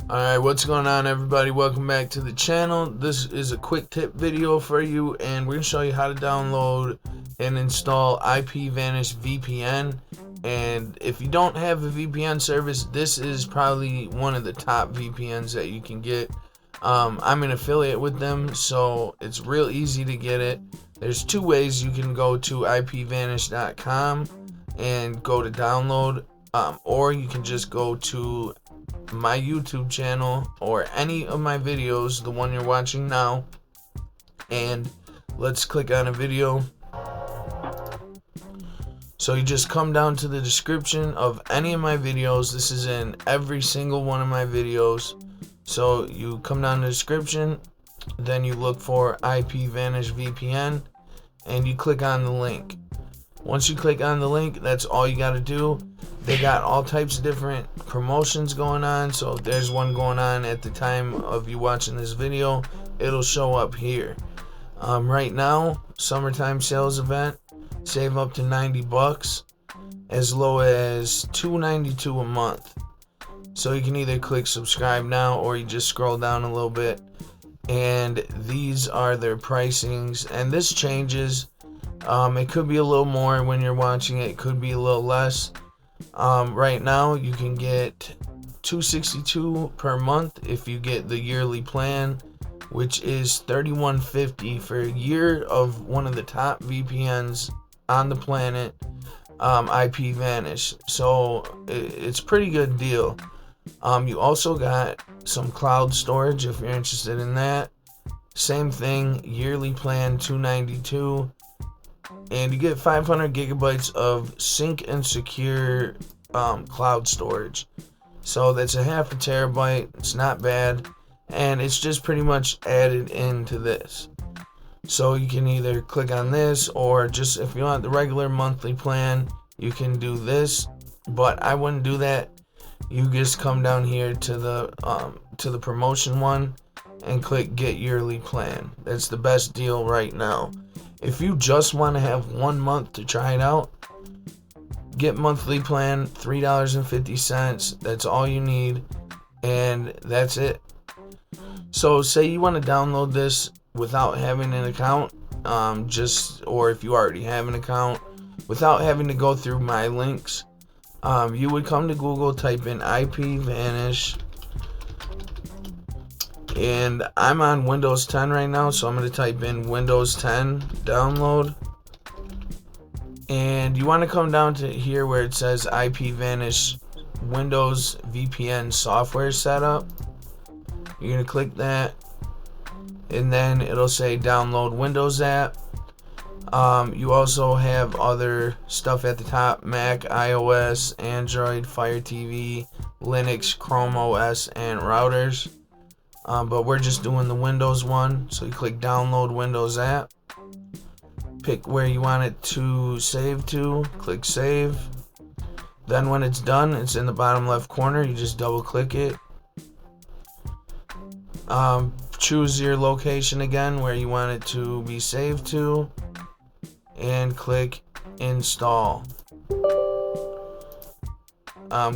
Alright, what's going on, everybody? Welcome back to the channel. This is a quick tip video for you, and we're going to show you how to download and install ipvanish VPN. And if you don't have a VPN service, this is probably one of the top VPNs that you can get. I'm an affiliate with them, so it's real easy to get it. There's two ways. You can go to ipvanish.com and go to download, or you can just go to my YouTube channel or any of my videos, the one you're watching now, and let's click on a video. So you just come down to the description of any of my videos. This is in every single one of my videos. So you come down to the description, then you look for ipvanish VPN, and you click on the link. Once you click on the link, that's all you got to do. They got all types of different promotions going on. So if there's one going on at the time of you watching this video, it'll show up here. Right now, summertime sales event, save up to $90 as low as $2.92 a month. So you can either click subscribe now, or you just scroll down a little bit, and these are their pricings. And this changes. It could be a little more when you're watching it. It could be a little less. Right now you can get $262 per month if you get the yearly plan, which is $31.50 for a year of one of the top VPNs on the planet, ipvanish. So it's a pretty good deal. You also got some cloud storage if you're interested in that. Same thing, yearly plan $292. And you get 500 gigabytes of sync and secure cloud storage. So that's a half a terabyte. It's not bad. And it's just pretty much added into this. So you can either click on this, or just if you want the regular monthly plan, you can do this. But I wouldn't do that. You just come down here to the promotion one and click get yearly plan. That's the best deal right now. If you just want to have 1 month to try it out, get monthly plan, $3.50. That's all you need, and that's it. So say you want to download this without having an account, or if you already have an account, without having to go through my links, you would come to Google, type in ipvanish. And I'm on Windows 10 right now, so I'm going to type in Windows 10 download. And you want to come down to here where it says ipvanish Windows VPN software setup. You're going to click that, and then it'll say download Windows app. You also have other stuff at the top: Mac, iOS, Android, Fire TV, Linux, Chrome OS, and routers. But we're just doing the Windows one. So you click download Windows app, pick where you want it to save to, click save. Then when it's done, it's in the bottom left corner. You just double click it. Choose your location again where you want it to be saved to, and click install.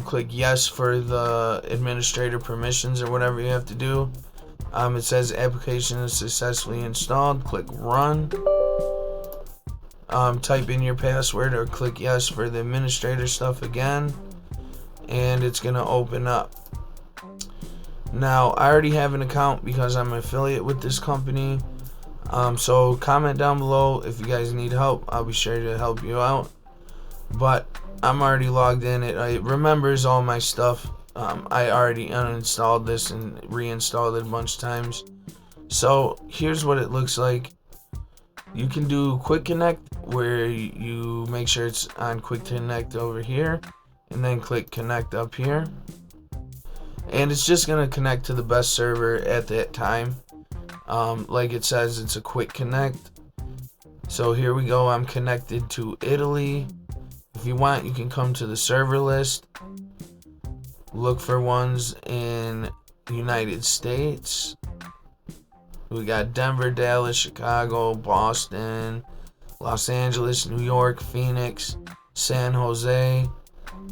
Click yes for the administrator permissions or whatever you have to do. It says application is successfully installed. Click run. Type in your password or click yes for the administrator stuff again, and it's gonna open up. Now I already have an account because I'm an affiliate with this company. So comment down below if you guys need help. I'll be sure to help you out. But I'm already logged in. It remembers all my stuff. I already uninstalled this and reinstalled it a bunch of times. So here's what it looks like. You can do quick connect, where you make sure it's on quick connect over here, and then click connect up here, and it's just gonna connect to the best server at that time. Like it says, it's a quick connect. So here we go. I'm connected to Italy. If you want, you can come to the server list, look for ones in United States. We got Denver, Dallas, Chicago, Boston, Los Angeles, New York, Phoenix, San Jose,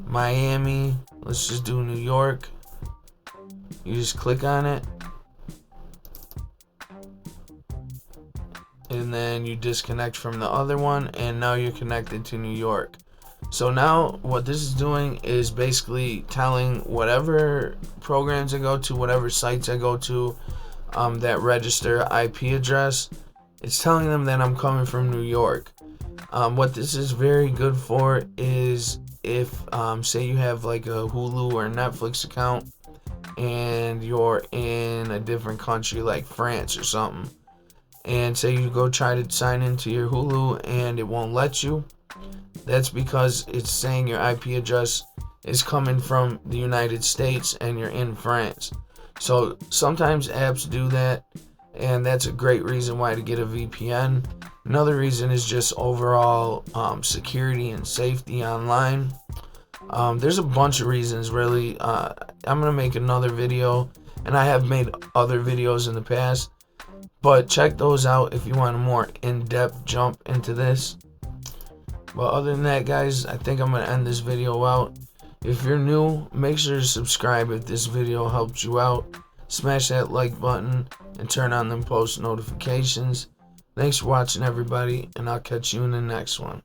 Miami. Let's just do New York. You just click on it, and then you disconnect from the other one, and now you're connected to New York. So now what this is doing is basically telling whatever programs I go to, whatever sites I go to, that register IP address, it's telling them that I'm coming from New York. What this is very good for is if say you have like a Hulu or Netflix account and you're in a different country like France or something, and say you go try to sign into your Hulu and it won't let you. That's because it's saying your IP address is coming from the United States and you're in France. So sometimes apps do that, and that's a great reason why to get a VPN. Another reason is just overall security and safety online. There's a bunch of reasons, really. I'm gonna make another video, and I have made other videos in the past, but check those out if you want a more in-depth jump into this. But other than that, guys, I think I'm gonna end this video out. If you're new, make sure to subscribe if this video helped you out. Smash that like button and turn on them post notifications. Thanks for watching, everybody, and I'll catch you in the next one.